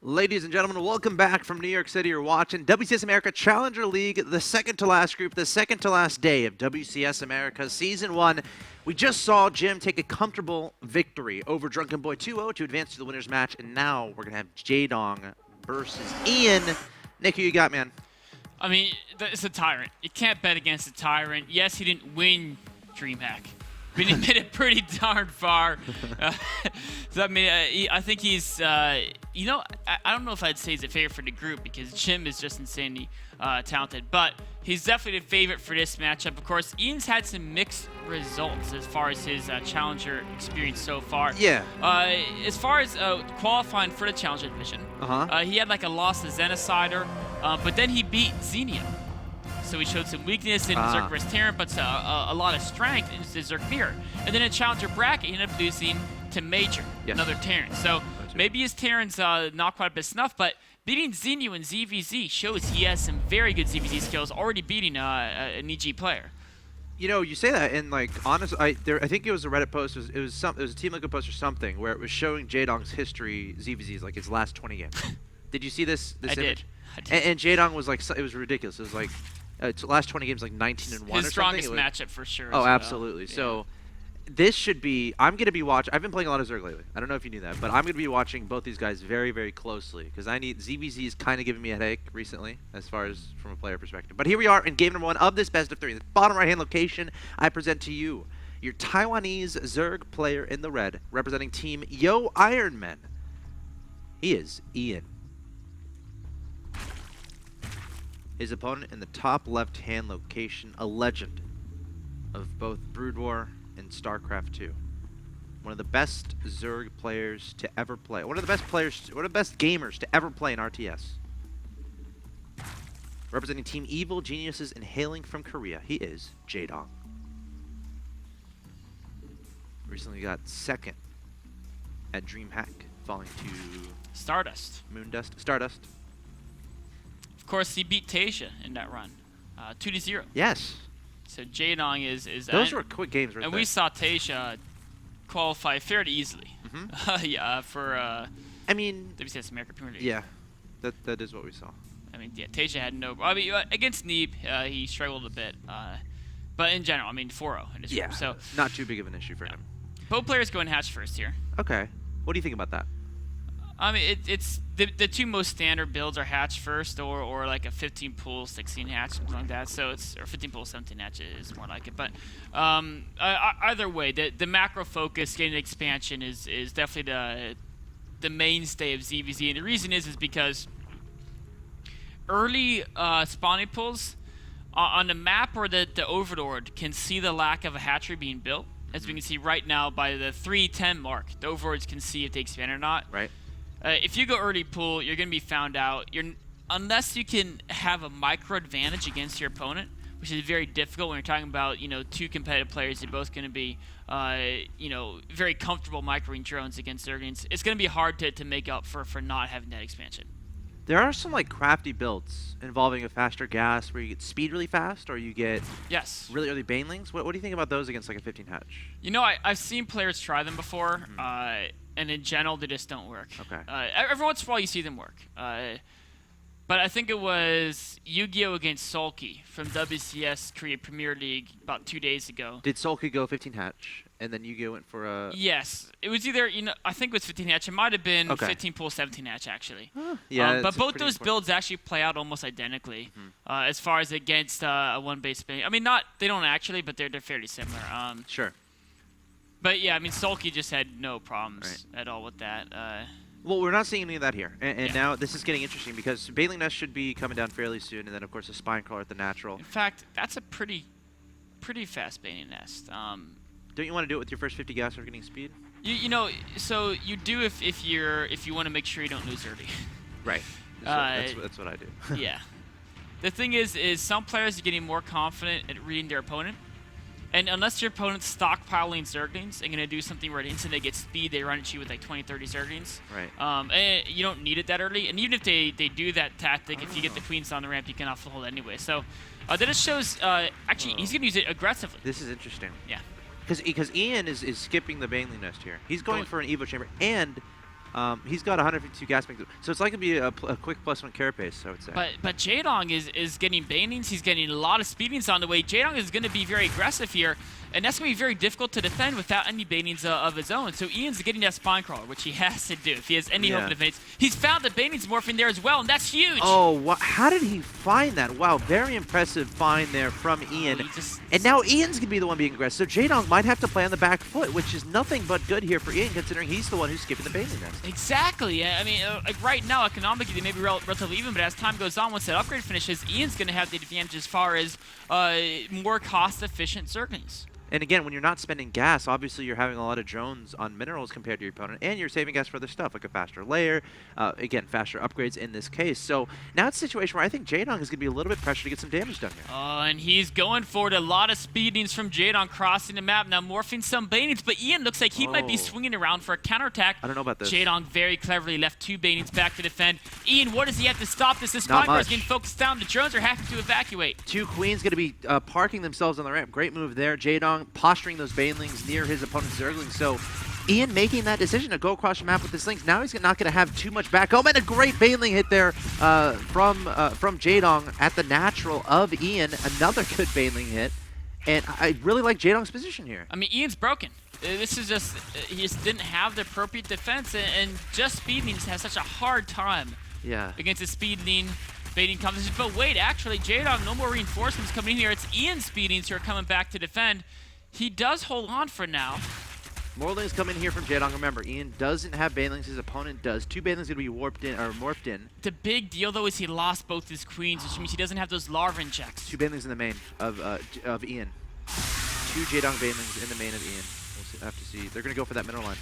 Ladies and gentlemen, welcome back from New York City. You're watching WCS America Challenger League, the second to last group, the second to last day of WCS America Season 1. We just saw Jim take a comfortable victory over Drunken Boy 2-0 to advance to the winner's match, and now we're going to have Jaedong versus Ian. Nick, who you got, man? I mean, it's a Tyrant. You can't bet against a Tyrant. Yes, he didn't win DreamHack, but he made it pretty darn far. So, I mean, I think he's, I don't know if I'd say he's a favorite for the group because Jim is just insanely talented, but he's definitely the favorite for this matchup. Of course, Ian's had some mixed results as far as his Challenger experience so far. Yeah. As far as qualifying for the Challenger division, he had like a loss to Zenicider, but then he beat Xenia. So he showed some weakness in Zerg vs. Terran, but a lot of strength in the Zerg Mirror. And then in Challenger bracket, he ended up losing to Major, another Terran. So maybe his Terran's not quite up to snuff, but beating Xenia in ZVZ shows he has some very good ZVZ skills, already beating an EG player. You know, you say that, and like, honestly, I think it was a Reddit post. It was a Team Liquid post or something where it was showing Jaedong's history, ZVZ's, like his last 20 games. Did you see this image? I did. And Jaedong was like, it was ridiculous. It was like, last 20 games like 19-1 or something. His strongest matchup for sure. Oh, absolutely. Yeah. So this should be. I'm gonna be watching. I've been playing a lot of Zerg lately. I don't know if you knew that, but I'm gonna be watching both these guys very, very closely because I need ZVZ is kind of giving me a headache recently as far as from a player perspective. But here we are in game number 1 of this best of 3. In the bottom right hand location, I present to you your Taiwanese Zerg player in the red, representing Team Yo Ironman. He is Ian. His opponent in the top left-hand location, a legend of both Brood War and STARCRAFT 2. One of the best Zerg players to ever play. One of the best players, one of the best gamers to ever play in RTS. Representing Team Evil Geniuses and hailing from Korea, he is Jaedong. Recently got second at DreamHack, falling to Stardust. Stardust. Of course, he beat Tasia in that run, 2-0. Yes. So Jaedong is those were quick games, right? And we saw Tasia qualify fairly easily. For I mean, WCS America Premier League. Yeah, that is what we saw. I mean, yeah, Tasia had no. I mean, against Neeb, he struggled a bit, but in general, I mean, 4-0 in his group. So not too big of an issue for him. Both players go in hatch first here. Okay. What do you think about that? I mean, it's the two most standard builds are hatch first, or like a 15 pool 16 hatch, something like that. So it's or 15 pool 17 hatch is more like it. But either way, the macro focus getting expansion is definitely the mainstay of ZVZ, and the reason is because early spawning pools on the map or the Overlord can see the lack of a hatchery being built. As we can see right now by the 310 mark, the Overlords can see if they expand or not. Right. If you go early pool, you're going to be found out. Unless you can have a micro advantage against your opponent, which is very difficult when you're talking about two competitive players. They're both going to be very comfortable microing drones against Zerglings. It's going to be hard to make up for not having that expansion. There are some like crafty builds involving a faster gas where you get speed really fast or you get really early banelings. What do you think about those against like a 15 hatch? You know, I've seen players try them before, and in general they just don't work. Okay. Every once in a while you see them work. But I think it was Yu-Gi-Oh! Against Sulky from WCS Korea Premier League about 2 days ago. Did Sulky go 15 hatch and then Yu-Gi-Oh! Went for a... Yes. It was either, I think it was 15 hatch. It might have been 15 pool 17 hatch actually. Yeah, but both those builds actually play out almost identically as far as against a one-base spin. I mean, they don't actually, but they're fairly similar. Sure. But yeah, I mean, Sulky just had no problems at all with that. Well, we're not seeing any of that here. And now this is getting interesting because Baneling Nest should be coming down fairly soon, and then, of course, a Spine Crawler at the natural. In fact, that's a pretty fast Baneling Nest. Don't you want to do it with your first 50 gas or getting speed? So you do if you want to make sure you don't lose early. Right. That's what I do. Yeah. The thing is some players are getting more confident at reading their opponent. And unless your opponent's stockpiling Zerglings and going to do something where instant they get speed, they run at you with like 20, 30 Zerglings. Right. And you don't need it that early. And even if they do that tactic, if you get the queens on the ramp, you can offload anyway. So that just shows, actually, he's going to use it aggressively. This is interesting. Yeah. Because Ian is skipping the Baneling Nest here. He's going for an Evo Chamber, and He's got 152 gas tanks, so it's like to be a quick +1 carapace, I would say. But Jaedong is getting banings. He's getting a lot of speedings on the way. Jaedong is going to be very aggressive here, and that's going to be very difficult to defend without any banings of his own. So Ian's getting that spine crawler, which he has to do if he has any hope of defense. He's found the banings morphing there as well, and that's huge. Oh, how did he find that? Wow, very impressive find there from Ian. And now Ian's going to be the one being aggressive. So Jaedong might have to play on the back foot, which is nothing but good here for Ian, considering he's the one who's skipping the baning nest. Exactly. I mean, like right now, economically, they may be relatively even, but as time goes on, once that upgrade finishes, Ian's going to have the advantage as far as more cost-efficient Zerglings. And again, when you're not spending gas, obviously you're having a lot of drones on minerals compared to your opponent, and you're saving gas for other stuff, like a faster layer, again, faster upgrades in this case. So now it's a situation where I think Jaedong is going to be a little bit pressured to get some damage done here. Oh, and he's going for it. A lot of speedings from Jaedong crossing the map, now morphing some banings, but Ian looks like he might be swinging around for a counterattack. I don't know about this. Jaedong very cleverly left 2 banings back to defend. Ian, what does he have to stop this? The spine bar is getting focused down. The drones are having to evacuate. 2 queens going to be parking themselves on the ramp. Great move there. Jaedong posturing those banelings near his opponent's Zergling. So Ian making that decision to go across the map with his links. Now he's not going to have too much back home. And a great baneling hit there from Jaedong at the natural of Ian. Another good baneling hit. And I really like Jaedong's position here. I mean, Ian's broken. This is just, he just didn't have the appropriate defense, and just speedlings has such a hard time against a speedling baiting competition. But wait, actually, Jaedong, no more reinforcements coming in here. It's Ian's speedings who are coming back to defend. He does hold on for now. More lanes come in here from Jaedong. Remember, Ian doesn't have banelings. His opponent does. 2 banelings going to be warped in or morphed in. The big deal, though, is he lost both his queens, which means he doesn't have those larva injects. 2 banelings in the main of Ian. 2 Jaedong banelings in the main of Ian. We'll have to see. They're going to go for that middle line.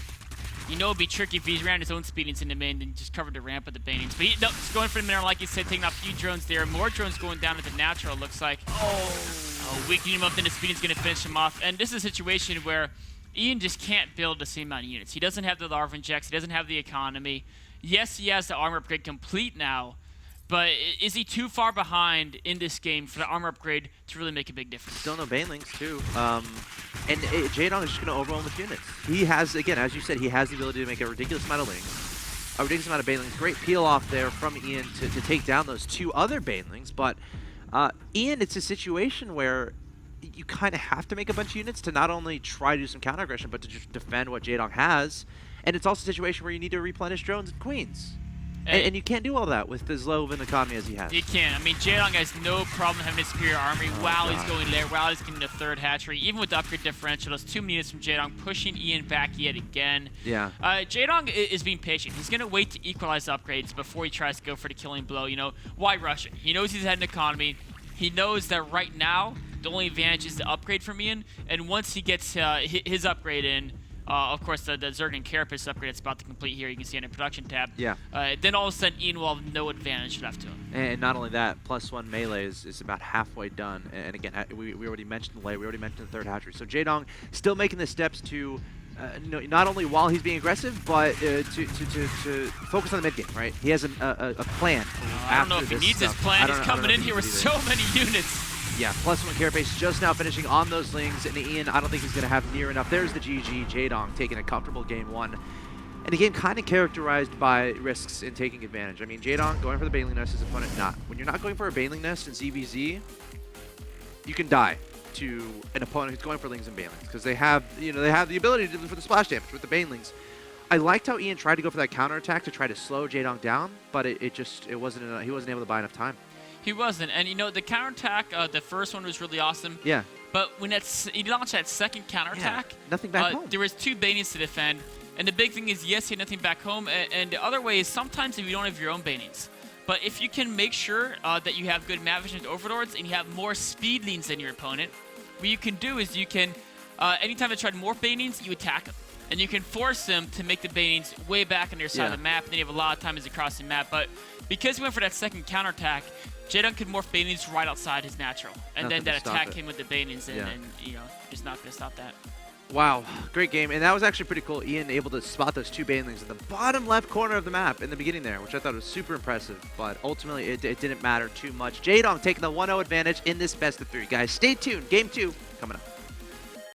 You know, it'd be tricky if he ran his own speedings in the main and just covered the ramp with the banings. But he's going for the mineral, like you said, taking off a few drones there. More drones going down at the natural, looks like. Weakening him up, then the speeding's going to finish him off. And this is a situation where Ian just can't build the same amount of units. He doesn't have the larva injects. He doesn't have the economy. Yes, he has the armor upgrade complete now. But is he too far behind in this game for the armor upgrade to really make a big difference? Still no banelings, too. And Jaedong is just going to overwhelm with units. He has, again, as you said, he has the ability to make a ridiculous amount of links. A ridiculous amount of banelings. Great peel off there from Ian to take down those 2 other banelings. But Ian, it's a situation where you kind of have to make a bunch of units to not only try to do some counter aggression, but to just defend what Jaedong has. And it's also a situation where you need to replenish drones and queens. And you can't do all that with as low of an economy as he has. You can't. I mean, Jaedong has no problem having a superior army while he's going there, while he's getting the 3rd hatchery. Even with the upgrade differential, those 2 units from Jaedong pushing Ian back yet again. Yeah. Jaedong is being patient. He's going to wait to equalize upgrades before he tries to go for the killing blow. You know, why rush it? He knows he's had an economy. He knows that right now, the only advantage is the upgrade from Ian. And once he gets his upgrade in, of course, the Zerglings Carapace upgrade that's about to complete here, you can see on the production tab. Yeah. Then all of a sudden, Ian will have no advantage left to him. And not only that, +1 melee is about halfway done. And again, we already mentioned the layer, we already mentioned the 3rd hatchery. So Jaedong still making the steps to, not only while he's being aggressive, but to focus on the mid game, right? He has a plan. I don't know if he needs his plan. He's coming in here with so many units. Yeah, +1 carapace just now finishing on those lings, and Ian, I don't think he's going to have near enough. There's the GG, Jaedong taking a comfortable game 1. And a game kind of characterized by risks in taking advantage. I mean, Jaedong going for the baneling nest, his opponent not. When you're not going for a baneling nest in ZVZ, you can die to an opponent who's going for lings and banelings, because they have, they have the ability to do for the splash damage with the banelings. I liked how Ian tried to go for that counterattack to try to slow Jaedong down, but it wasn't enough. He wasn't able to buy enough time. He wasn't, and the counterattack, the first one was really awesome. Yeah. But when he launched that second counterattack, nothing back home. There was 2 banings to defend, and the big thing is, yes, he had nothing back home, and the other way is sometimes if you don't have your own banings. But if you can make sure that you have good map vision with overlords and you have more speedlings than your opponent, what you can do is you can, anytime they try to morph banings, you attack them. And you can force them to make the banings way back on their side of the map, and then you have a lot of time as they cross the map. But because he went for that second counterattack, Jaedong could morph banings right outside his natural. And then that attack him with the banings, and just not going to stop that. Wow, great game. And that was actually pretty cool. Ian able to spot those 2 banelings in the bottom left corner of the map in the beginning there, which I thought was super impressive. But ultimately, it didn't matter too much. Jaedong taking the 1-0 advantage in this best of 3. Guys, stay tuned. Game 2 coming up.